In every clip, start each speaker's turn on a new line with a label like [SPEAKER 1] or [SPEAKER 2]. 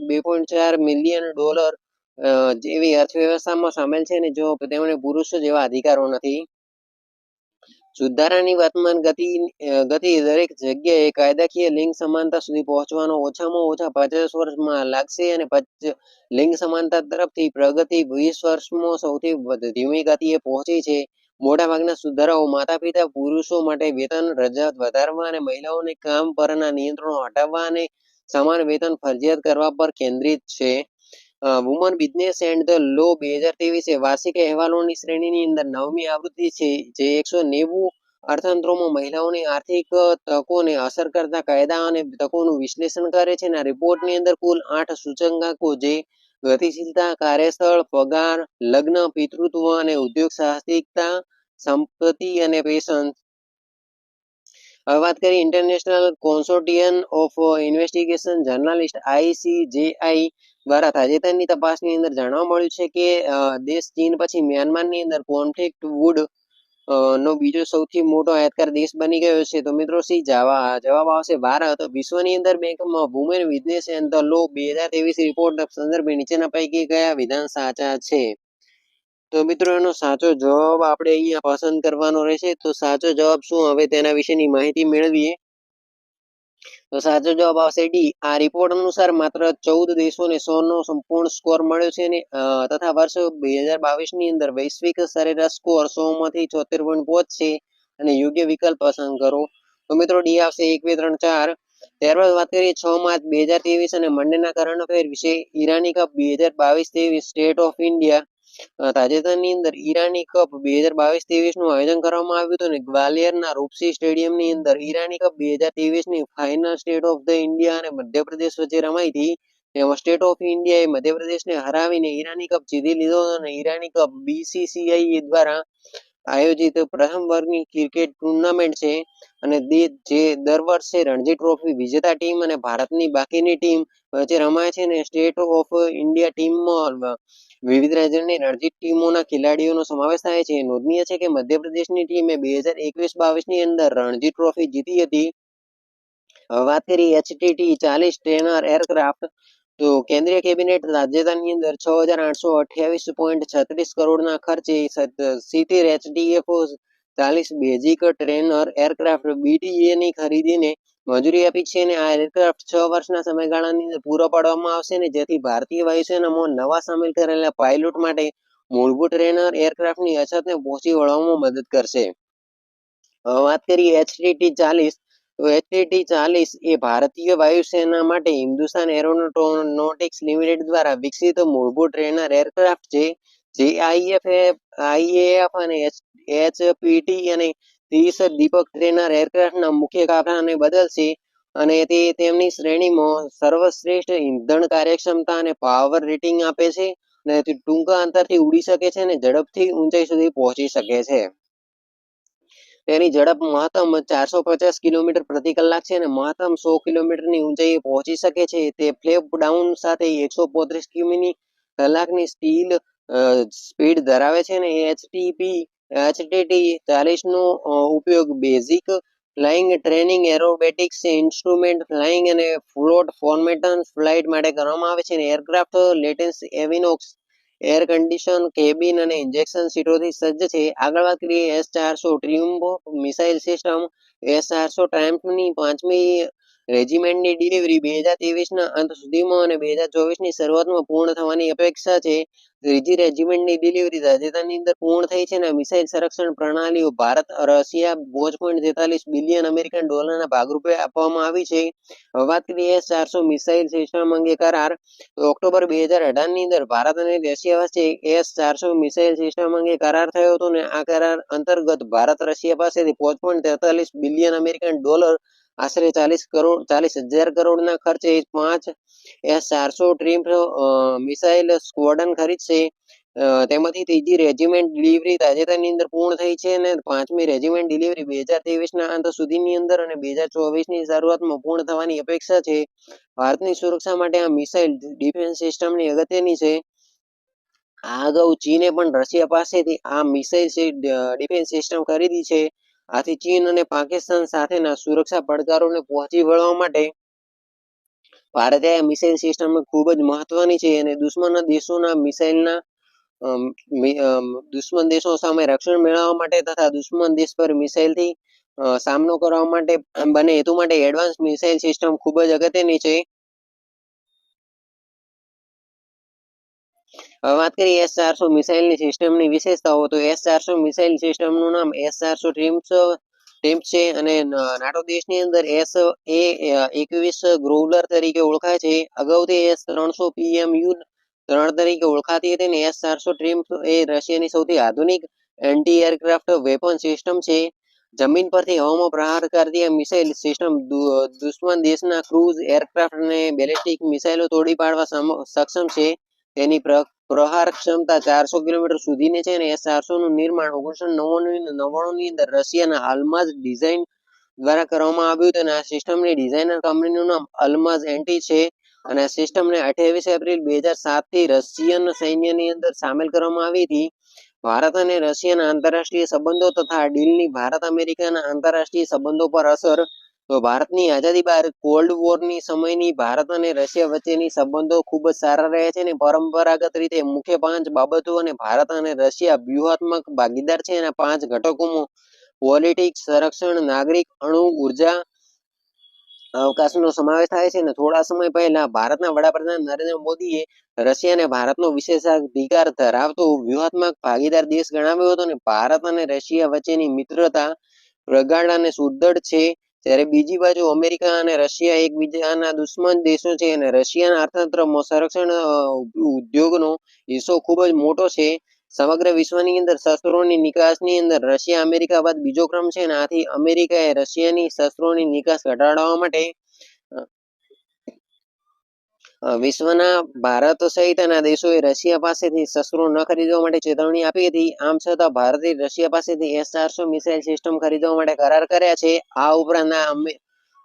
[SPEAKER 1] $2.4 million જેવી અર્થવ્યવસ્થામાં સામેલ છે ને જો તેમણે પુરુષો જેવા અધિકારો નથી. સુધારાની વર્તમાન ગતિ દરેક જગ્યાએ કાયદાકીય લિંગ સમાનતા સુધી પહોંચવાનો ઓછામાં ઓછા 50 વર્ષમાં લાગશે અને લિંગ સમાનતા તરફથી પ્રગતિ 20 વર્ષમાં સૌથી ધીમી ગતિએ પહોંચી છે. મોટાભાગના સુધારાઓ માતા-પિતા પુરુષો માટે વેતન રજા વધારવા અને મહિલાઓને કામ પરના નિયંત્રણો હટાવવા અને સમાન વેતન ફરજિયાત કરવા પર કેન્દ્રિત છે. Woman business and the law 2023 વાર્ષિક અહેવાલોની શ્રેણીની અંદર 9મી આવૃત્તિ છે, જે 190 અર્થતંત્રોમાં મહિલાઓની આર્થિક તકોને અસર કરતા કાયદા અને તકોનું વિશ્લેષણ કરે છે. આ રિપોર્ટની અંદર કુલ 8 સૂચકાંકો જે ગતિશીલતા, કાર્યસ્થળ, પગાર, લગ્ન, પિતૃત્વ અને ઉદ્યોગ સાહસિકતા, સંપત્તિ અને પેશન. હવે વાત કરીએ international consortium of investigation journalist ICJI દ્વારા તાજેતરની તપાસની અંદર જાણવા મળ્યું છે કે દેશ ચીન પછી મ્યાનમારની અંદર કોન્ફ્લિક્ટ વુડ નો બીજો સૌથી મોટો આયાતકાર દેશ બની ગયો છે. તો મિત્રો જવાબ આવશે ભારત. વિશ્વની અંદર બેંકમાં women business and the law 2023 report સંદર્ભે નીચેના પૈકી કયા વિધાન સાચા છે? તો મિત્રો એનો સાચો જવાબ આપણે અહીંયા પસંદ કરવાનો રહેશે. તો સાચો જવાબ શું, હવે તેના વિશેની માહિતી મેળવીએ. તો સાચો જવાબ આવશે ડી. આ રિપોર્ટ અનુસાર માત્ર 14 દેશોને 100 નો સંપૂર્ણ સ્કોર મળ્યો છે ને તથા વર્ષ 2022 ની અંદર વૈશ્વિક સરેરાશ સ્કોર 100 માંથી 74.5 છે અને યોગ્ય વિકલ્પ પસંદ કરો. તો મિત્રો ડી આવશે 1, 2, 3, 4. ત્યારબાદ વાત કરીએ 6 માર્ચ 2023 અને મંડેના કરંટ અફેર વિશે. Irani cup 2022-23 state of India. તાજેતરની અંદર ઈરાની કપ 2022-23 નું આયોજન કરવામાં આવ્યું હતું અને ગ્વાલિયરના રૂપસી સ્ટેડિયમની અંદર ઈરાની કપ 2023 ની final state of the India અને મધ્યપ્રદેશ વચ્ચે રમાઈ હતી. તેમાં સ્ટેટ ઓફ ઇન્ડિયાએ મધ્યપ્રદેશને હરાવીને ઈરાની કપ જીતી લીધો હતો અને ઈરાની કપ BCCI દ્વારા આયોજિત પ્રથમ વર્ગની ક્રિકેટ ટુર્નામેન્ટ છે અને જે દર વર્ષે રણજી ટ્રોફી વિજેતા ટીમ અને ભારતની બાકીની ટીમ વચ્ચે રમાય છે અને સ્ટેટ ઓફ ઇન્ડિયા ટીમમાં વિવિધ રાજ્યોની રણજી ટીમોના ખેલાડીઓનો સમાવેશ થાય છે. નોંધનીય છે કે મધ્યપ્રદેશની ટીમે 2021-22 ની અંદર રણજી ટ્રોફી જીતી હતી. વાત કરીએ HTT-40 ટ્રેનર એરક્રાફ્ટ. તો કેન્દ્રીય કેબિનેટ તાજેતરની અંદર 6,828.36 કરોડના ખર્ચે 70 HTF-40 basic trainer aircraft BTA ની ખરીદીને મંજૂરી આપી છે અને આ એરક્રાફ્ટ 6 વર્ષના સમયગાળાની અંદર પૂરો પાડવામાં આવશે ને જેથી ભારતીય વાયુસેનામાં નવા સામેલ કરેલા પાયલોટ માટે મૂળભૂત ટ્રેનર એરક્રાફ્ટની અછતને પહોંચી વળવામાં મદદ કરશે. વાત કરીએ HTT-40. તો HTT-40 એ ભારતીય વાયુસેના માટે હિન્દુસ્તાન એરોનોટિક્સ લિમિટેડ દ્વારા વિકસિત મૂળભૂત ટ્રેનર એરક્રાફ્ટ છે. જે IAF અને HPT અને 30 દીપક ટ્રેનર એરક્રાફ્ટના મુખ્ય કાફલાને બદલશે અને તે તેમની શ્રેણીમાં સર્વશ્રેષ્ઠ ઇંધણ કાર્યક્ષમતા અને પાવર રેટિંગ આપે છે અને તે ટૂંકા અંતરથી ઉડી શકે છે અને ઝડપથી ઊંચાઈ સુધી પહોંચી શકે છે. તેની ઝડપ મહત્તમ 450 કિલોમીટર પ્રતિ કલાક છે અને મહત્તમ 100 કિલોમીટરની ઊંચાઈએ પહોંચી શકે છે. તે ફ્લેપ ડાઉન સાથે 135 કિમી કલાકની સ્પીડ ધરાવે છે અને HTT-40 નો ઉપયોગ basic flying training, aerobatics, instrument flying અને ફ્લોટ ફોર્મેશન ફ્લાઇટ માટે કરવામાં આવે છે અને aircraft latest avionics air condition cabin અને ઇન્જેક્શન સીટોથી સજ્જ છે. આગળ વાત કરીએ S-400 Triumph missile system. S-400 ટ્રાયમ્ફની 5મી રેજિમેન્ટની ડિલિવરી 2023ના અંત સુધીમાં અને 2024ની શરૂઆતમાં પૂર્ણ થવાની અપેક્ષા છે. ત્રીજી રેજિમેન્ટની ડિલિવરી તાજેતરની અંદર પૂર્ણ થઈ છે અને મિસાઇલ સંરક્ષણ પ્રણાલીઓ ભારત રશિયા $5.43 બિલિયન અમેરિકન ડોલરના ભાગરૂપે આપવામાં આવી છે. વાત કરીએ S-400 મિસાઇલ સિસ્ટમ અંગે કરાર. ઓક્ટોબર 2018ની અંદર ભારત અને રશિયા વચ્ચે S-400 મિસાઇલ સિસ્ટમ અંગે કરાર થયો હતો અને આ કરાર અંતર્ગત ભારત રશિયા પાસેથી $5.43 બિલિયન અમેરિકન ડોલર આશરે 40,000 કરોડના ખર્ચે 5 S-400 ટ્રિમ્ફ મિસાઇલ સ્ક્વોડ્રન ખરીદશે. તેમાંથી ત્રીજી રેજિમેન્ટ ડિલિવરી તાજેતરની અંદર પૂર્ણ થઈ છે અને 5મી રેજિમેન્ટ ડિલિવરી 2023ના અંત સુધીની અંદર અને 2024ની શરૂઆતમાં પૂર્ણ થવાની અપેક્ષા છે. ભારતની સુરક્ષા માટે આ મિસાઇલ ડિફેન્સ સિસ્ટમની અગત્યની છે. આ અગાઉ ચીને પણ રશિયા પાસેથી આ મિસાઇલ ડિફેન્સ સિસ્ટમ ખરીદી છે. આથી ચીન અને પાકિસ્તાન સાથેના સુરક્ષા પડકારોને પહોંચી વળવા માટે ભારતે આ મિસાઇલ સિસ્ટમ ખૂબ જ મહત્વની છે અને દુશ્મન દેશોના મિસાઇલના દુશ્મન દેશો સામે રક્ષણ મેળવવા માટે તથા દુશ્મન દેશ પર મિસાઇલથી સામનો કરવા માટે બંને હેતુ માટે એડવાન્સ મિસાઇલ સિસ્ટમ ખૂબ જ અગત્યની છે. હવે વાત કરીએ S-400 મિસાઇલની સિસ્ટમની વિશેષતાઓ. તો S-400 મિસાઇલ સિસ્ટમનું નામ S-400 ટેમ્પ છે અને નાટો દેશની અંદર S-21 ગ્રોવલર તરીકે ઓળખાય છે. અગાઉથી S-300 PMU-3 તરીકે ઓળખાતી હતી અને S-400 ટેમ્પ એ રશિયાની સૌથી આધુનિક એન્ટી એરક્રાફ્ટ વેપન સિસ્ટમ છે. જમીન પરથી હવામાં પ્રહાર કરતી આ મિસાઇલ સિસ્ટમ દુશ્મન દેશના ક્રૂઝ એરક્રાફ્ટ અને બેલિસ્ટિક મિસાઇલો તોડી પાડવા સક્ષમ છે. તેની પ્રહાર ક્ષમતા 400 કિલોમીટર સુધીની છે અને S-400 નું નિર્માણ 1999 ની અંદર રશિયાના હાલમાં જ ડિઝાઇન દ્વારા કરવામાં આવ્યું હતું અને આ સિસ્ટમની ડિઝાઇનર કંપનીનું નામ અલ્માઝ એન્ટી છે અને આ સિસ્ટમને 28 એપ્રિલ 2007 થી રશિયન સૈન્યની અંદર સામેલ કરવામાં આવી હતી. ભારત અને રશિયાના આંતરરાષ્ટ્રીય સંબંધો તથા આ ડીલની ભારત અમેરિકાના આંતરરાષ્ટ્રીય સંબંધો પર અસર. તો ભારતની આઝાદી બાદ કોલ્ડ વોરની સમયની ભારત અને રશિયા વચ્ચેની સંબંધો ખૂબ જ સારા રહ્યા છે અને પરંપરાગત રીતે મુખ્ય 5 બાબતો અને ભારત અને રશિયા વ્યૂહાત્મક ભાગીદાર છે અને 5 ઘટકોમાં પોલિટિક્સ, સંરક્ષણ, નાગરિક, અણુ ઉર્જા, અવકાશનો સમાવેશ થાય છે. અને થોડા સમય પહેલા ભારતના વડાપ્રધાન નરેન્દ્ર મોદીએ રશિયાને ભારતનો વિશેષાધિકાર ધરાવતો વ્યૂહાત્મક ભાગીદાર દેશ ગણાવ્યો હતો અને ભારત અને રશિયા વચ્ચેની મિત્રતા પ્રગાઢ અને સુદૃઢ છે. જ્યારે બીજી બાજુ અમેરિકા અને રશિયા એકબીજાના દુશ્મન દેશો છે અને રશિયાના અર્થતંત્રમાં સંરક્ષણ ઉદ્યોગનો હિસ્સો ખૂબ જ મોટો છે. સમગ્ર વિશ્વની અંદર શસ્ત્રોની નિકાસની અંદર રશિયા અમેરિકા બાદ બીજો ક્રમ છે અને આથી અમેરિકાએ રશિયાની શસ્ત્રોની નિકાસ ઘટાડવા માટે વિશ્વના ભારત સહિતના દેશોએ રશિયા પાસેથી શસ્ત્રો ન ખરીદવા માટે ચેતવણી આપી હતી. આમ છતાં ભારતે રશિયા પાસેથી S-400 મિસાઇલ સિસ્ટમ ખરીદવા માટે કરાર કર્યા છે. આ ઉપરાંત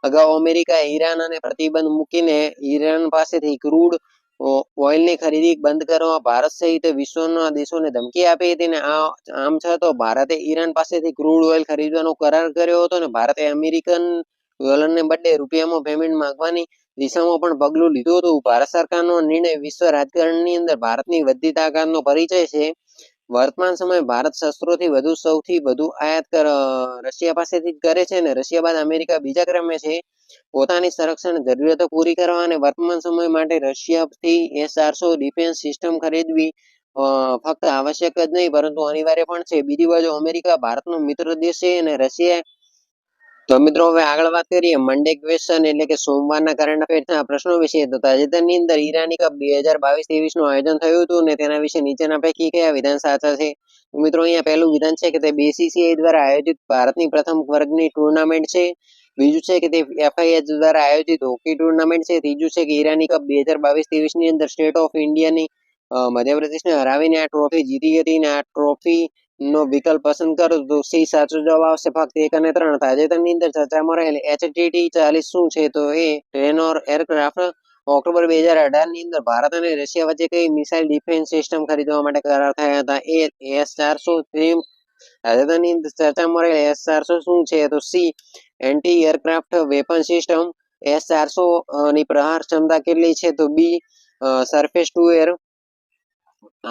[SPEAKER 1] અગાઉ અમેરિકાએ ઈરાન અને પ્રતિબંધ મૂકીને ઈરાન પાસેથી ક્રૂડ ઓઇલની ખરીદી બંધ કરવા ભારત સહિત વિશ્વના દેશોને ધમકી આપી હતી અને આમ છતાં ભારતે ઈરાન પાસેથી ક્રૂડ ઓઇલ ખરીદવાનો કરાર કર્યો હતો અને ભારતે અમેરિકન ડોલરને બદલે રૂપિયામાં પેમેન્ટ માંગવાની દિશામાં પણ પગલું લીધું હતું. ભારત સરકારનો નિર્ણય વિશ્વ રાજકારણની અંદર ભારતની વધતી તાકાતનો પરિચય છે. વર્તમાન સમયે ભારત શસ્ત્રોથી સૌથી વધુ આયાત રશિયા પાસેથી જ કરે છે અને રશિયા બાદ અમેરિકા બીજા ક્રમે છે. પોતાની સંરક્ષણ જરૂરિયાતો પૂરી કરવા અને વર્તમાન સમય માટે રશિયાથી S-400 ડિફેન્સ સિસ્ટમ ખરીદવી ફક્ત આવશ્યક જ નહીં પરંતુ અનિવાર્ય પણ છે. બીજી બાજુ અમેરિકા ભારતનો મિત્ર દેશ છે અને રશિયા. તો મિત્રો હવે આગળ વાત કરીએ મંડે ક્વેશ્ચન એટલે કે સોમવારના કરંટ અફેર્સના પ્રશ્નો વિશે. તો તાજેતરની અંદર ઈરાની કપ 2022-23 નું આયોજન થયું હતું અને તેના વિશે નીચેના પૈકી કયા વિધાન સાચા છે? તો મિત્રો અહીંયા પહેલું વિધાન છે કે તે BCCI દ્વારા આયોજિત ભારતની પ્રથમ વર્ગની ટુર્નામેન્ટ છે. બીજું છે કે તે FIH દ્વારા આયોજિત હોકી ટુર્નામેન્ટ છે. ત્રીજું છે કે ઈરાની કપ 2022-23 ની અંદર સ્ટેટ ઓફ ઇન્ડિયાની મધ્યપ્રદેશને હરાવીને આ ટ્રોફી જીતી હતી અને આ ટ્રોફી નો વિકલ્પ પસંદ કરો તો સી સાચો જવાબ આવશે ફક્ત 1 અને 3. તાજેતરની અંદર ચર્ચામાં રહેલ HTT-40 શું છે? તો એ ટ્રેનોર એરક્રાફ્ટ. ઓક્ટોબર 2018 ની અંદર ભારત અને રશિયા વચ્ચે કઈ મિસાઇલ ડિફેન્સ સિસ્ટમ ખરીદવા માટે કરાર થયા હતા? એ S-400 ટેમ્પ. તાજેતરની અંદર ચર્ચામાં રહેલ S-400 શું છે? તો C anti aircraft weapon system. S-400 ની પ્રહાર ક્ષમતા કેટલી છે? તો બી સરફેસ ટુ એર.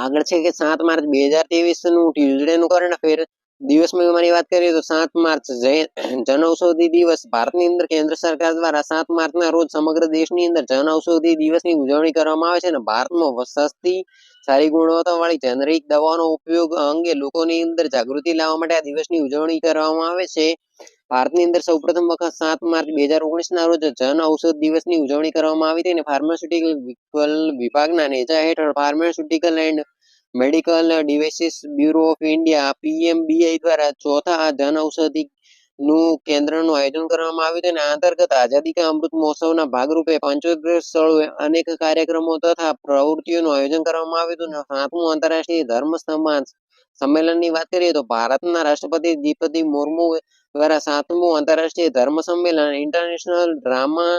[SPEAKER 1] આગળ છે કે 7 માર્ચ 2023 નું ટ્યુઝડે નું કરંટ અફેર. દિવસની વાત કરીએ તો 7 માર્ચ જનઔષધિ દિવસ. ભારતની અંદર કેન્દ્ર સરકાર દ્વારા 7 માર્ચના રોજ સમગ્ર દેશની અંદર જનઔષધિ દિવસની ઉજવણી કરવામાં આવે છે અને ભારતમાં સસ્તી સારી ગુણવત્તાવાળી જેનરિક દવાનો ઉપયોગ અંગે લોકોની અંદર જાગૃતિ લાવવા માટે આ દિવસની ઉજવણી કરવામાં આવે છે. ભારતની અંદર સૌપ્રથમ વખત 7 માર્ચ 2019 ના રોજ જન ઔષધ દિવસની ઉજવણી કરવામાં આવી હતી અને ફાર્માસ્યુટિકલ વિભાગના નેજા હેઠળ pharmaceutical and medical devices bureau of India PMBI દ્વારા ચોથા જન ઔષધિ નું કેન્દ્રનું આયોજન કરવામાં આવ્યું હતું અને આ અંતર્ગત આઝાદી કા અમૃત મહોત્સવના ભાગરૂપે 75 સ્થળોએ અનેક કાર્યક્રમો તથા પ્રવૃત્તિઓનું આયોજન કરવામાં આવ્યું હતું અને 7મું આંતરરાષ્ટ્રીય ધર્મ સંમેલનની વાત કરીએ તો ભારતના રાષ્ટ્રપતિ દ્રૌપદી મુર્મુ દ્વારા 7મું આંતરરાષ્ટ્રીય ધર્મ સંમેલન ઇન્ટરનેશનલ ડ્રામા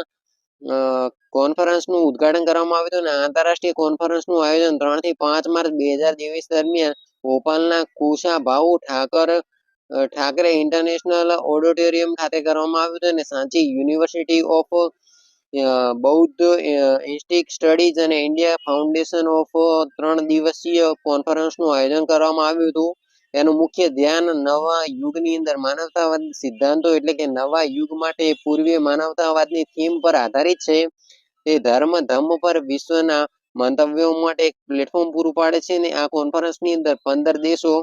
[SPEAKER 1] કોન્ફરન્સનું ઉદ્ઘાટન કરવામાં આવ્યું હતું અને આંતરરાષ્ટ્રીય કોન્ફરન્સનું આયોજન 3 થી 5 માર્ચ 2023 દરમિયાન ભોપાલના કુશાભાઉ ઠાકરે ઇન્ટરનેશનલ ઓડિટોરિયમ ખાતે કરવામાં આવ્યું હતું અને સાંચી યુનિવર્સિટી ઓફ બૌદ્ધ ઇન્સ્ટિક સ્ટડીઝ અને ઇન્ડિયા ફાઉન્ડેશન ઓફ 3 દિવસીય કોન્ફરન્સનું આયોજન કરવામાં આવ્યું હતું. એનું મુખ્ય ધ્યાન નવા યુગની અંદર માનવતાવાદ સિદ્ધાંતો એટલે કે નવા યુગ માટે પૂર્વીય માનવતાવાદની થીમ પર આધારિત છે. તે ધર્મ પર વિશ્વના મંતવ્યો માટે એક પ્લેટફોર્મ પૂરું પાડે છે અને આ કોન્ફરન્સની અંદર 15 દેશો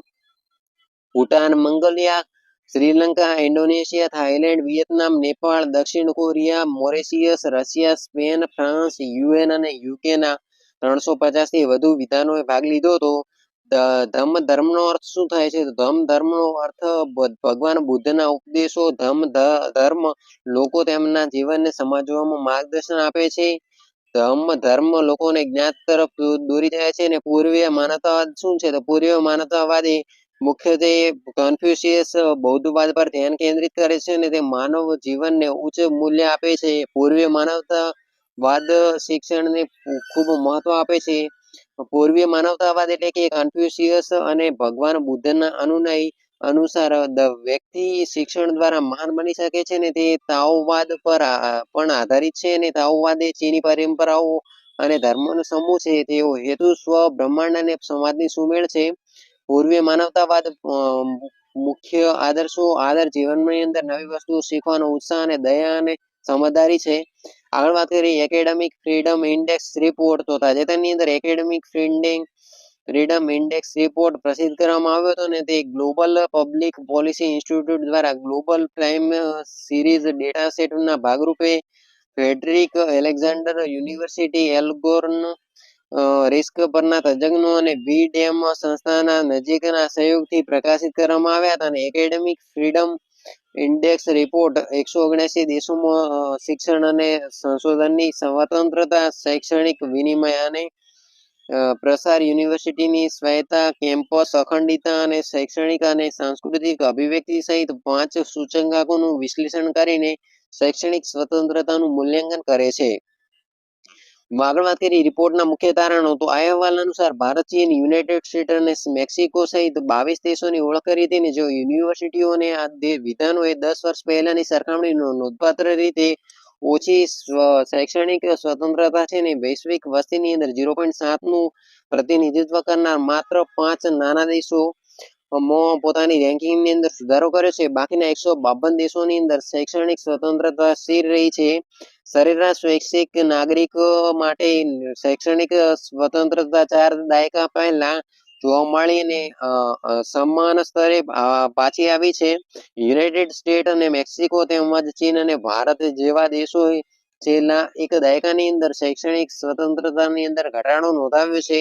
[SPEAKER 1] Bhutan, Mongolia, Sri Lanka, Indonesia, Thailand, Vietnam, Nepal, દક્ષિણ Korea, Mauritius, Russia, Spain, France, UN અને યુકેના 350 થી વધુ વિદ્વાનોએ ભાગ લીધો હતો. ધર્મનો અર્થ શું થાય છે? ધર્મનો અર્થ ભગવાન બુદ્ધના ઉપદેશો. ધર્મ લોકો તેમના જીવનને સમજવામાં માર્ગદર્શન આપે છે. ધર્મ લોકોને જ્ઞાત તરફ દોરી જાય છે અને પૂર્વીય માનવતાવાદ શું છે? તો પૂર્વીય માનવતાવાદ એ મુખ્યત્વે કન્ફ્યુશિયસ બૌદ્ધવાદ પર ધ્યાન કેન્દ્રિત કરે છે અને તે માનવ જીવનને ઉચ્ચ મૂલ્ય આપે છે. પૂર્વીય માનવતાવાદ શિક્ષણને ખૂબ મહત્વ આપે છે. પૂર્વીય માનવતાવાદ એટલે કે કન્ફ્યુશિયસ અને ભગવાન બુદ્ધના અનુયાયી અનુસાર વ્યક્તિ શિક્ષણ દ્વારા મહાન બની શકે છે ને તે તાઓવાદ પર પણ આધારિત છે અને તાઓવાદ એ ચીની પરંપરાઓ અને ધર્મનો સમૂહ છે. તેઓ હેતુ સ્વ બ્રહ્માંડ અને સમાજની સુમેળ છે. પૂર્વીય માનવતાવાદ મુખ્ય આદર્શો આદર જીવનની અંદર નવી વસ્તુઓ શીખવાનો ઉત્સાહ અને દયા અને સમજદારી છે. આગળ વાત કરીએ એકેડેમિક ફ્રીડમ ઇન્ડેક્સ રિપોર્ટ. તો તાજેતરની અંદર એકેડેમિક ફ્રીડમ ઇન્ડેક્સ રિપોર્ટ પ્રસિદ્ધ કરવામાં આવ્યો હતો અને તે ગ્લોબલ પબ્લિક પોલિસી ઇન્સ્ટિટ્યૂટ દ્વારા ગ્લોબલ પ્રાઇમ સિરીઝ ડેટા સેટના ભાગરૂપે ફેડરિક એલેક્ઝાન્ડર યુનિવર્સિટી, એલગોર્ન રિસ્ક પરના તજજ્ઞો અને બી-ડેમ સંસ્થાના નજીકના સહયોગથી પ્રકાશિત કરવામાં આવ્યા હતા અને એકેડેમિક ફ્રીડમ ઇન્ડેક્સ રિપોર્ટ 179 દેશોમાં શિક્ષણ અને સંશોધનની સ્વતંત્રતા, શૈક્ષણિક વિનિમય અને પ્રસાર, યુનિવર્સિટીની સ્વાયત્તતા, કેમ્પસ અખંડિતતા અને શૈક્ષણિક અને સાંસ્કૃતિક અભિવ્યક્તિ સહિત 5 સૂચકાંકોનું વિશ્લેષણ કરીને શૈક્ષણિક સ્વતંત્રતાનું મૂલ્યાંકન કરે છે. આગળ વાત કરીએ રિપોર્ટના મુખ્ય તારણો. તો આ અહેવાલ અનુસાર ભારત, ચીન, યુનાઇટેડ સ્ટેટ્સ અને મેક્સિકો સહિત 22 દેશોની ઓળખ કરી હતી. જો યુનિવર્સિટીઓ અને આ વિધાનોએ 10 વર્ષ પહેલાની સરખામણીમાં નોંધપાત્ર રીતે ઓછી શૈક્ષણિક સ્વતંત્રતા છે અને વૈશ્વિક વસ્તીની અંદર 0.7 નું પ્રતિનિધિત્વ કરનાર માત્ર 5 નાના દેશો પોતાની રેન્કિંગની અંદર સુધારો કર્યો છે. બાકીના 152 દેશોની અંદર શૈક્ષણિક સ્વતંત્રતા સ્થિર રહી છે. સરેરાશ વૈશ્વિક નાગરિક માટે શૈક્ષણિક સ્વતંત્રતા 4 દાયકા પહેલા જોવા મળી અને સમાન સ્તરે પાછી આવી છે. યુનાઇટેડ સ્ટેટ્સ અને મેક્સિકો તેમજ ચીન અને ભારત જેવા દેશોએ છેલ્લા એક દાયકાની અંદર શૈક્ષણિક સ્વતંત્રતાની અંદર ઘટાડો નોંધાવ્યો છે.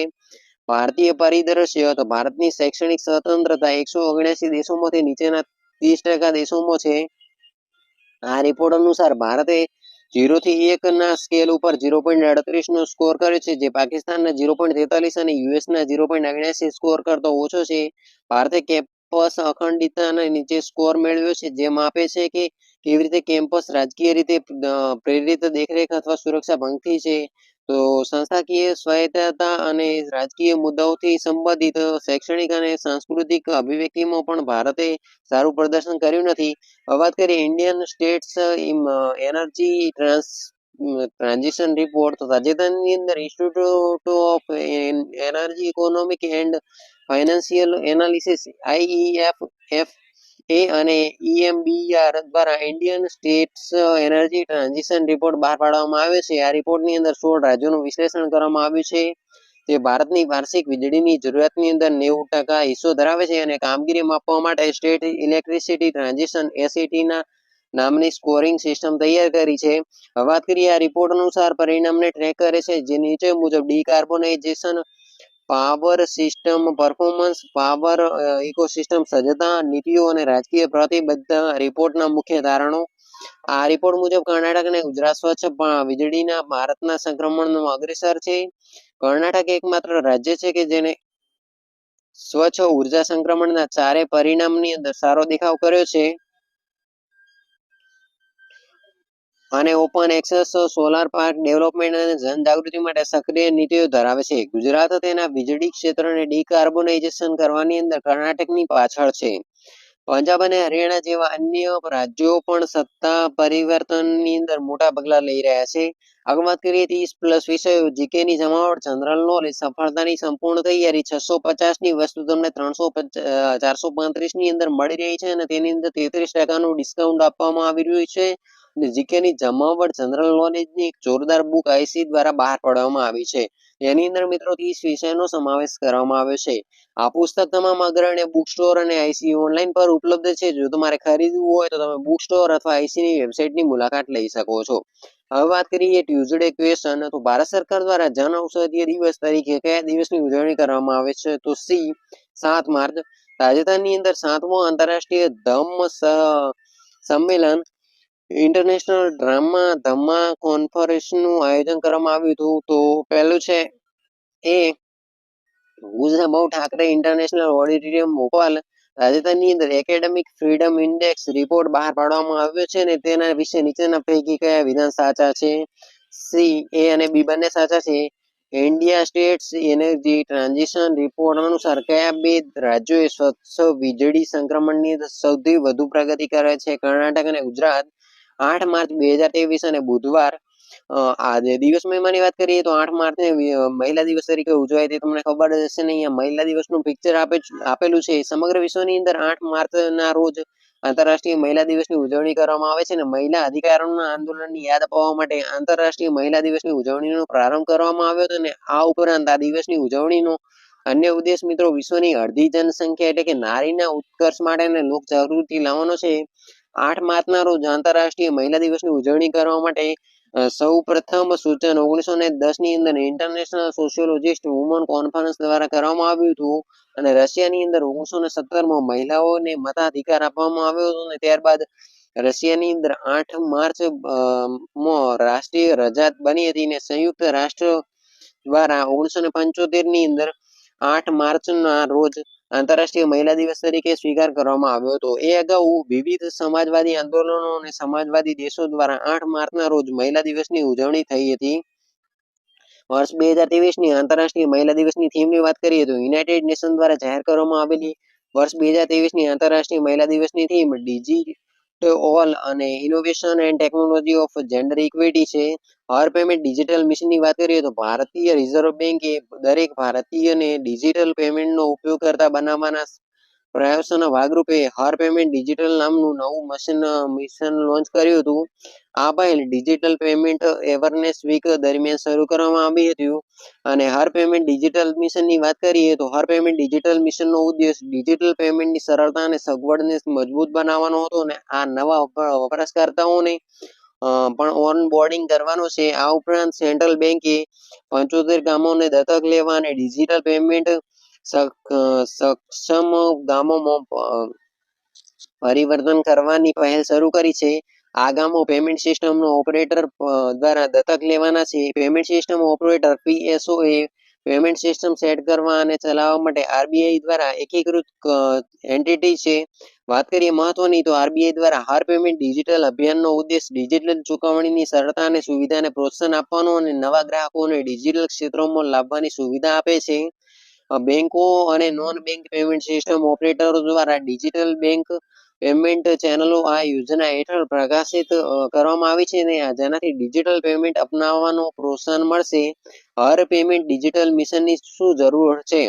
[SPEAKER 1] ભારતીય પરિદ્રશ્ય. તો ભારતની શૈક્ષણિક સ્વતંત્રતા 179 દેશોમાંથી નીચેના 30% દેશોમાં છે. આ રિપોર્ટ અનુસાર ભારતે 0 થી 1 ના સ્કેલ ઉપર 0.38 નો સ્કોર કર્યો છે, જે પાકિસ્તાનના 0.43 અને યુએસના 0.79 સ્કોર કરતો ઓછો છે. ભારતે કેમ્પસ અખંડિતતાના નીચે સ્કોર મેળવ્યો છે, જે માપે છે કે કેવી રીતે કેમ્પસ રાજકીય રીતે પ્રેરિત દેખરેખ અથવા સુરક્ષા ભંગથી છે. તો સંસ્થાકીય સ્વાયત્તતા અને રાજકીય મુદ્દાઓથી સંબંધિત શૈક્ષણિક અને સાંસ્કૃતિક અભિવ્યક્તિમાં પણ ભારતે સારું પ્રદર્શન કર્યું નથી. વાત કરીએ Indian states energy transition report. તો તાજેતરની અંદર institute of energy economic and financial analysis IEF અને EMBR દ્વારા Indian states energy transition report બહાર પાડવામાં આવ્યો છે. આ રિપોર્ટની અંદર 16 રાજ્યોનું વિશ્લેષણ કરવામાં આવ્યું છે. તે ભારતની વાર્ષિક વીજળીની જરૂરિયાતની અંદર 90% હિસ્સો ધરાવે છે અને કામગીરી માપવા માટે સ્ટેટ ઇલેક્ટ્રિસિટી ટ્રાન્ઝિશન એસઈટી નામની સ્કોરિંગ સિસ્ટમ તૈયાર કરી છે. વાત કરીએ આ રિપોર્ટ અનુસાર પરિણામને ટ્રેક કરે છે, જે નીચે મુજબ decarbonisation, power system performance, power ecosystem સજ્જતા, નીતિઓ અને રાજકીય પ્રતિબદ્ધતા. રિપોર્ટના મુખ્ય તારણો. આ રિપોર્ટ મુજબ કર્ણાટક અને ગુજરાત સ્વચ્છ વીજળીના ભારતના સંક્રમણમાં અગ્રેસર છે. કર્ણાટક એકમાત્ર રાજ્ય છે કે જેને સ્વચ્છ ઉર્જા સંક્રમણના 4 પરિણામની અંદર સારો દેખાવ કર્યો છે અને open access solar park development અને જનજાગૃતિ માટે સક્રિય નીતિઓ ધરાવે છે. ગુજરાત તેના વીજળી ક્ષેત્રને ડિકાર્બોનાઇઝેશન કરવાની અંદર કર્ણાટકની પાછળ છે. પંજાબ અને હરિયાણા જેવા અન્ય રાજ્યો પણ સત્તા પરિવર્તનની અંદર મોટા પગલા લઈ રહ્યા છે. આગળ વાત કરીએ 30+ વિષયો જીકેની જમાવટ, જનરલ નોલેજ, સફળતાની સંપૂર્ણ તૈયારી, 650ની વસ્તુ તમને 435ની અંદર મળી રહી છે અને તેની અંદર 33% ડિસ્કાઉન્ટ આપવામાં આવી રહ્યું છે. જીકેની જમાવટ, જનરલ નોલેજની એક જોરદાર બુક આઈસી દ્વારા બહાર પાડવામાં આવી છે. એની અંદર મિત્રો 30 વિષયનો સમાવેશ કરવામાં આવ્યો છે. આ પુસ્તક તમામ અગ્રણી બુક સ્ટોર અને આઈસી ઓનલાઈન પર ઉપલબ્ધ છે. જો તમારે ખરીદવું હોય તો તમે બુક સ્ટોર અથવા આઈસીની વેબસાઇટની મુલાકાત લઈ શકો છો. હવે વાત કરીએ ટ્યુઝડે ક્વેશ્ચન. તો ભારત સરકાર દ્વારા જન ઔષધીય દિવસ તરીકે કયા દિવસની ઉજવણી કરવામાં આવે છે? તો સી 7 માર્ચ. તાજેતરની અંદર 7મો આંતરરાષ્ટ્રીય ધમ્મ સંમેલન ઇન્ટરનેશનલ ડ્રામા ધમ્મા કોન્ફરન્સનું આયોજન કરવામાં આવ્યું હતું. તો પહેલું છે એ ભુજના બહુ ઠાકરે ઇન્ટરનેશનલ ઓડિટોરિયમ ભોપાલ. તાજેતરની અંદર એકેડેમિક ફ્રીડમ ઇન્ડેક્સ રિપોર્ટ બહાર પાડવામાં આવ્યો છે ને તેના વિશે નીચેના પૈકી કયા વિધાન સાચા છે? સી એ અને બી બંને સાચા છે. India states energy transition report અનુસાર કયા બે રાજ્યોએ સ્વચ્છ વીજળી સંક્રમણની સૌથી વધુ પ્રગતિ કરે છે? કર્ણાટક અને ગુજરાત. 8 માર્ચ 2023 અને બુધવાર. આજે દિવસ મહિમાની વાત કરીએ તો 8 માર્ચને મહિલા દિવસ તરીકે ઉજવાય તે તમને ખબર જ હશે ને. અહીંયા મહિલા દિવસનું પિક્ચર આપેલું છે. સમગ્ર વિશ્વની અંદર 8 માર્ચના રોજ આંતરરાષ્ટ્રીય મહિલા દિવસની ઉજવણી કરવામાં આવે છે અને મહિલા અધિકારોના આંદોલનની યાદ અપાવવા માટે આંતરરાષ્ટ્રીય મહિલા દિવસની ઉજવણીનો પ્રારંભ કરવામાં આવ્યો હતો અને આ ઉપરાંત આ દિવસની ઉજવણીનો અન્ય ઉદ્દેશ મિત્રો વિશ્વની અડધી જનસંખ્યા એટલે કે નારીના ઉત્કર્ષ માટે અને લોક જાગૃતિ લાવવાનો છે. 8 માર્ચના રોજ આંતરરાષ્ટ્રીય મહિલા દિવસની ઉજવણી કરવા માટે સૌ પ્રથમ સૂચન 1910ની અંદર ઇન્ટરનેશનલ સોશિયોલોજિસ્ટ વુમન કોન્ફરન્સ દ્વારા કરવામાં આવ્યું હતું અને રશિયાની અંદર 1917માં મહિલાઓને મતાધિકાર આપવામાં આવ્યો હતો અને ત્યારબાદ રશિયાની અંદર 8 માર્ચ રાષ્ટ્રીય રજા બની હતી અને સંયુક્ત રાષ્ટ્ર દ્વારા 1975ની અંદર 8 માર્ચના રોજ આંતરરાષ્ટ્રીય મહિલા દિવસ તરીકે સ્વીકાર કરવામાં આવ્યો હતો. એ અગાઉ વિવિધ સમાજવાદી આંદોલનો અને સમાજવાદી દેશો દ્વારા 8 માર્ચના રોજ મહિલા દિવસની ઉજવણી થઈ હતી. વર્ષ 2023ની આંતરરાષ્ટ્રીય મહિલા દિવસની થીમની વાત કરીએ તો યુનાઇટેડ નેશન દ્વારા જાહેર કરવામાં આવેલી વર્ષ 2023ની આંતરરાષ્ટ્રીય મહિલા દિવસની થીમ ડિજિટલ અને innovation and technology of gender equity છે. હર પેમેન્ટ ડિજિટલ મિશનની વાત કરીએ તો ભારતીય રિઝર્વ બેંકે દરેક ભારતીયને ડિજિટલ પેમેન્ટનો ઉપયોગ કરતા બનાવવાના પ્રયાસોના ભાગરૂપે હર પેમેન્ટ ડિજિટલ નામનું નવું મિશન લોન્ચ કર્યું હતું. આ પહેલ ડિજિટલ પેમેન્ટ અવેરનેસ વીક દરમિયાન શરૂ કરવામાં આવી હતી અને હર પેમેન્ટ ડિજિટલ મિશનની વાત કરીએ તો હર પેમેન્ટ ડિજિટલ મિશનનો ઉદ્દેશ ડિજિટલ પેમેન્ટની સરળતા અને સગવડને મજબૂત બનાવવાનો હતો અને આ નવા વપરાશકર્તાઓને પણ ઓનબોર્ડિંગ કરવાનો છે. આ ઉપરાંત સેન્ટ્રલ બેંકે 75 ગામોને દત્તક લેવા અને ડિજિટલ પેમેન્ટ સક્ષમ ગામોમાં પરિવર્તન કરવાની પહેલ શરૂ કરી છે. આ ગામો પેમેન્ટ સિસ્ટમનો ઓપરેટર દ્વારા દત્તક લેવાના છે. પેમેન્ટ સિસ્ટમ ઓપરેટર પીએસઓ એ પેમેન્ટ સિસ્ટમ સેટ કરવા અને ચલાવવા માટે આરબીઆઈ દ્વારા એકીકૃત એન્ટિટી છે. વાત કરીએ મહત્વની તો આરબીઆઈ દ્વારા હર પેમેન્ટ ડિજિટલ અભિયાનનો ઉદ્દેશ ડિજિટલ ચૂકવણીની સરળતા અને સુવિધાને પ્રોત્સાહન આપવાનો અને નવા ગ્રાહકોને ડિજિટલ ક્ષેત્રોમાં લાવવાની સુવિધા આપે છે. બેંકો અને નોન બેંક પેમેન્ટ સિસ્ટમ ઓપરેટરો દ્વારા ડિજિટલ બેંક પેમેન્ટ ચેનલો આ યોજના હેઠળ પ્રકાશિત કરવામાં આવી છે અને જેનાથી ડિજિટલ પેમેન્ટ અપનાવવાનું પ્રોત્સાહન મળશે. હર પેમેન્ટ ડિજિટલ મિશનની શું જરૂર છે?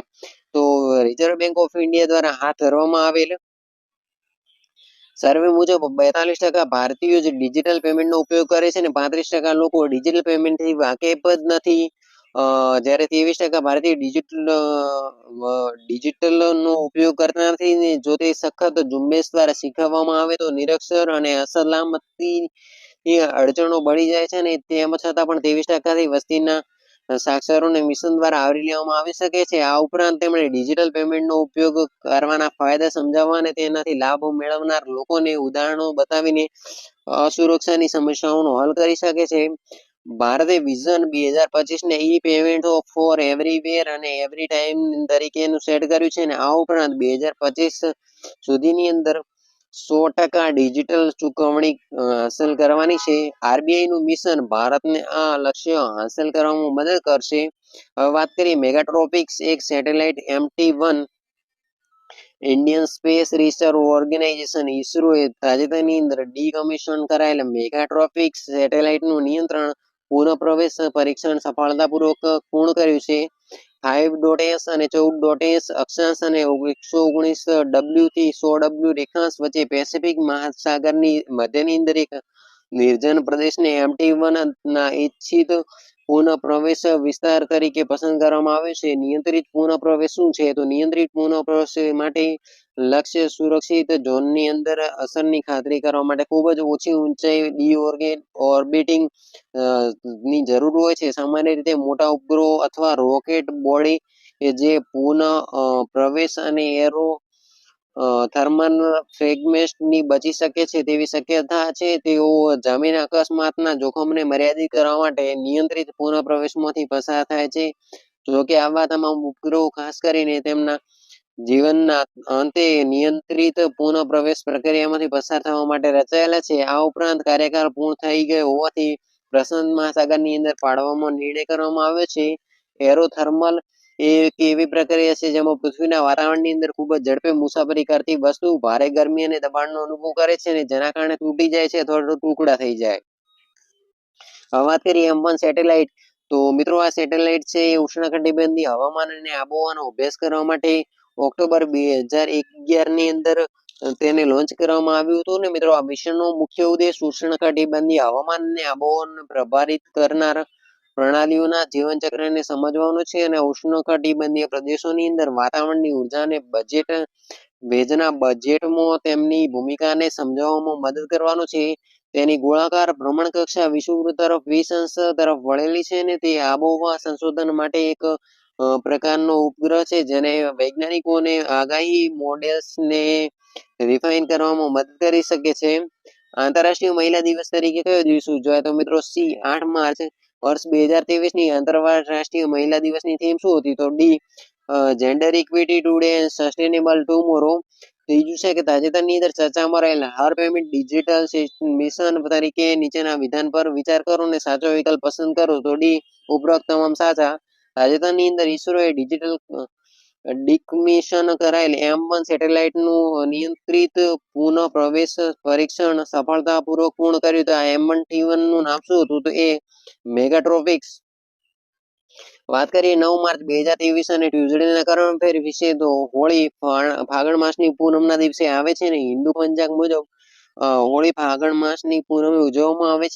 [SPEAKER 1] તો રિઝર્વ બેંક ઓફ ઇન્ડિયા દ્વારા હાથ ધરવામાં આવેલ સર્વે મુજબ 42% ભારતીયો જ ડિજિટલ પેમેન્ટનો ઉપયોગ કરે છે અને 35% લોકો ડિજિટલ પેમેન્ટથી વાકેફ જ નથી. જ્યારે 23% ભારતીય ડિજિટલનો ઉપયોગ કરતા નથી ને જો તે સખત ઝુંબેશ દ્વારા શીખવવામાં આવે તો નિરક્ષર અને અસલામતી અડચણો બળી જાય છે અને તેમ છતાં પણ 23% વસ્તીના સાક્ષરોને મિશન દ્વારા આવરી લેવામાં આવી શકે છે. આ ઉપરાંત તેમણે ડિજિટલ પેમેન્ટનો ઉપયોગ કરવાના ફાયદા સમજાવવા અને તેનાથી લાભ મેળવનાર લોકોને ઉદાહરણો બતાવીને અસુરક્ષાની સમસ્યાઓનો હલ કરી શકે છે. ભારતે vision 2025ને e payment four everywhere અને એવરી ટાઈમ તરીકેનું સેટ કર્યું છે અને આ ઉપરાંત 2025 સુધીની અંદર 100% ડિજિટલ ચૂકવણી હાંસલ કરવાની છે. આરબીઆઈનું મિશન ભારતને આ લક્ષ્ય હાંસલ કરવામાં મદદ કરશે. હવે વાત કરીએ મેગાટ્રોપિક્સ એક satellite MT1 Indian Space Research Organisation ઇસરોએ તાજેતરની અંદર ડીકમિશન કરાયેલા મેગાટ્રોપિક સેટેલાઇટનું નિયંત્રણ પુનઃપ્રવેશ પરીક્ષણ સફળતાપૂર્વક પૂર્ણ કર્યું છે. 5.S અને 14.S અક્ષાંશ અને 119 થી 100 રેખાંશ વચ્ચે પેસિફિક મહાસાગરની મધ્યની અંદર એક નિર્જન પ્રદેશને MT1 ના ઇચ્છિત પુનઃપ્રવેશ વિસ્તાર તરીકે પસંદ કરવામાં આવ્યો છે. નિયંત્રિત પુનઃપ્રવેશ શું છે? તો નિયંત્રિત પુનઃપ્રવેશ માટે લક્ષ્ય સુરક્ષિત ઝોનની અંદર અસરની ખાતરી કરવા માટે ખૂબ જ ઓછી ઊંચાઈ ઓર્બિટિંગ ની જરૂર હોય છે. સામાન્ય રીતે મોટા ઉપગ્રહો અથવા રોકેટ બોડી જે પુનઃ પ્રવેશ અને એરો થર્મલ ફ્રેગમેન્ટની બચી શકે છે તેવી શક્યતા છે. તેઓ જમીન અકસ્માતના જોખમને મર્યાદિત કરવા માટે નિયંત્રિત પુનઃપ્રવેશમાંથી પસાર થાય છે. જોકે આવા તમામ ઉપગ્રહો ખાસ કરીને તેમના જીવનના અંતે નિયંત્રિત પુનઃપ્રવેશ પ્રક્રિયામાંથી પસાર થવા માટે રચાયેલા છે. આ ઉપરાંત કાર્યકાળ પૂર્ણ થઈ ગયો હોવાથી પ્રશાંત મહાસાગરની અંદર પાડવામાં નિર્ણય કરવામાં આવ્યો છે. એરોથર્મલ એ એક એવી પ્રક્રિયા છે જેમાં પૃથ્વીના વાતાવરણની અંદર ખૂબ જ ઝડપે મુસાફરી કરતી વસ્તુ ભારે ગરમી અને દબાણનો અનુભવ કરે છે અને જેના કારણે તૂટી જાય છે અથવા ટુકડા થઈ જાય. વાત કરીએ M1 સેટેલાઇટ, તો મિત્રો આ સેટેલાઇટ છે એ ઉષ્ણકટિબંધીય હવામાન અને આબોહવાનો અભ્યાસ કરવા માટે ઓક્ટોબર 2011 ની અંદર તેને લોન્ચ કરવામાં આવ્યું હતું. ને મિત્રો આ મિશનનો મુખ્ય ઉદ્દેશ ઉષ્ણકટિબંધીય હવામાન અને આબોહવાને પ્રભાવિત કરનાર પ્રણાલીઓના જીવનચક્રને સમજવાનું છે અને ઉષ્ણકટિબંધીય પ્રદેશોની અંદર વાતાવરણની ઉર્જા અને ભેજના બજેટમાં તેમની ભૂમિકાને સમજાવવામાં મદદ કરવાનું છે. તેની ગોળાકાર ભ્રમણકક્ષા વિષુવવૃત્ત તરફ 20 અંશ તરફ વળેલી છે અને તે આબોહવા સંશોધન માટે એક પ્રકારનો ઉપગ્રહ છે જેને વૈજ્ઞાનિકોને આગાહી મોડેલ્સને રિફાઇન કરવામાં મદદ કરી શકે છે. આંતરરાષ્ટ્રીય મહિલા દિવસ તરીકે કયો દિવસ ઉજવાય? તો મિત્રો 8 માર્ચ વર્ષ 2023 ની આંતરરાષ્ટ્રીય મહિલા દિવસની થીમ શું હતી? તો D gender equity today and sustainable tomorrow. ત્રીજું છે કે તાજેતરની અંદર ચર્ચામાં રહેલા હર પેમેન્ટ ડિજિટલ મિશન તરીકે નીચેના વિધાન પર વિચાર કરો અને સાચો વિકલ્પ પસંદ કરો. તો ડી ઉપરોક્ત તમામ સાચા. તાજેતરની અંદર ઇસરોએ ડિજિટલ ડિકમિશન કરાયેલ M1 સેટેલાઇટનું નિયંત્રિત પુનઃપ્રવેશ પરીક્ષણ સફળતાપૂર્વક પૂર્ણ કર્યું. તો આ M1T1 નું નામ શું હતું? તો એ મેગાટ્રોપિક્સ. વાત કરીએ 9 માર્ચ 2023 અને ટ્યુઝડેના કરંટ અફેર વિશે, તો હોળી ફાગણ માસની પૂનમના દિવસે આવે છે અને હિન્દુ પંચાંગ મુજબ હોળી ફાગણ માસની પૂનમે ઉજવવામાં આવે છે.